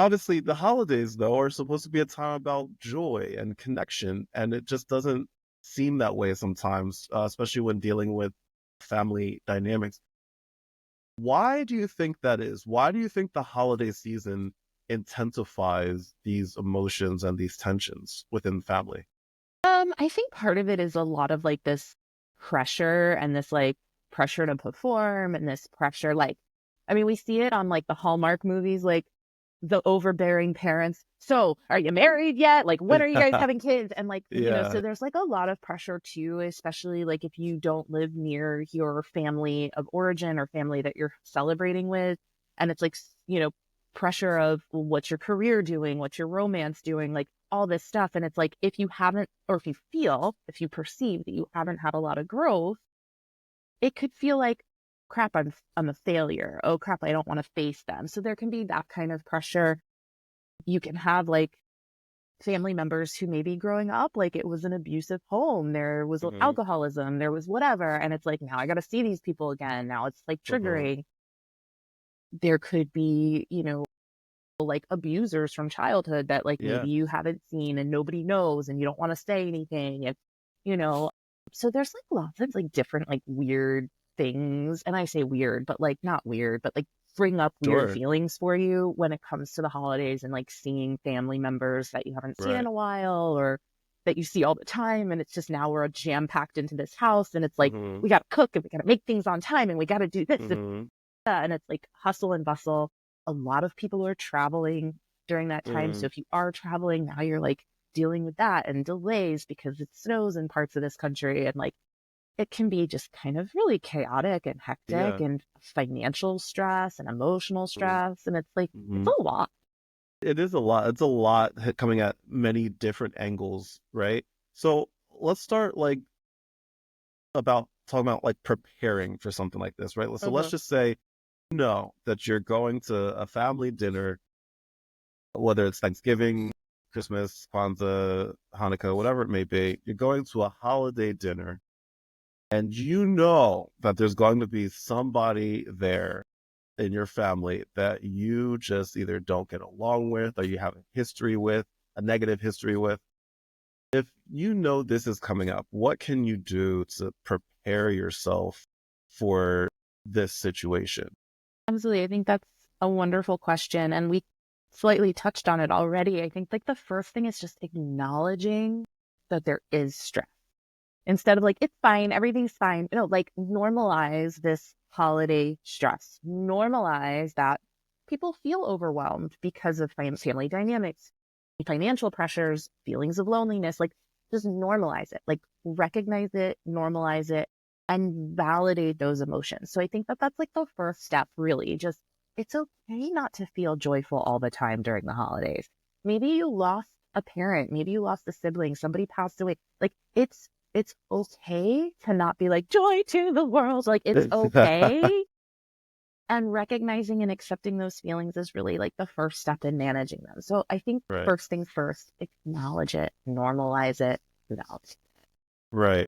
Obviously, the holidays, though, are supposed to be a time about joy and connection, and it just doesn't seem that way sometimes, especially when dealing with family dynamics. Why do you think that is? Why do you think the holiday season intensifies these emotions and these tensions within family? I think part of it is a lot of like this pressure and this like pressure to perform and this pressure, like, I mean, we see it on like the Hallmark movies, like the overbearing parents. So, are you married yet? Like, when are you guys having kids? And like, so Yeah. there's like a lot of pressure too, especially like if you don't live near your family of origin or family that you're celebrating with. And it's like, pressure of well, what's your career doing? What's your romance doing? Like, all this stuff. And it's like, if you haven't, or if you perceive that you haven't had a lot of growth, it could feel like, crap, I'm a failure. Oh, crap, I don't want to face them. So there can be that kind of pressure. You can have like family members who maybe growing up, like it was an abusive home. There was Hmm. alcoholism, there was whatever. And it's like, now I got to see these people again. Now it's like Hmm. triggering. There could be, like abusers from childhood that like maybe Yeah. you haven't seen and nobody knows and you don't want to say anything and you know so there's like lots of like different like weird things, and I say weird but like not weird, but like bring up weird Sure. feelings for you when it comes to the holidays and like seeing family members that you haven't seen in Right. a while or that you see all the time, and it's just now we're jam packed into this house and it's like Hmm. we got to cook and we got to make things on time and we got to do this Hmm. and it's like hustle and bustle. A lot of people are traveling during that time. So Hmm. if you are traveling, now you're like dealing with that and delays because it snows in parts of this country. And like it can be just kind of really chaotic and hectic Yeah. and financial stress and emotional stress. And it's like, it's Hmm. a lot. It is a lot. It's a lot coming at many different angles, right? So let's start like about talking about like preparing for something like this, right? So let's Hmm. just say no, that you're going to a family dinner, whether it's Thanksgiving, Christmas, Kwanzaa, Hanukkah, whatever it may be. You're going to a holiday dinner, and you know that there's going to be somebody there in your family that you just either don't get along with or you have a history with, a negative history with. If you know this is coming up, what can you do to prepare yourself for this situation? Absolutely. I think that's a wonderful question. And we slightly touched on it already. I think like the first thing is just acknowledging that there is stress. Instead of like, it's fine, everything's fine. No, like normalize this holiday stress. Normalize that people feel overwhelmed because of family dynamics, financial pressures, feelings of loneliness. Like just normalize it, like recognize it, normalize it, and validate those emotions. So I think that that's like the first step, really. Just it's okay not to feel joyful all the time during the holidays. Maybe you lost a parent, maybe you lost a sibling, somebody passed away. Like it's okay to not be like joy to the world. Like it's okay. And recognizing and accepting those feelings is really like the first step in managing them. So I think Right. first things first, acknowledge it, normalize it, validate. Right.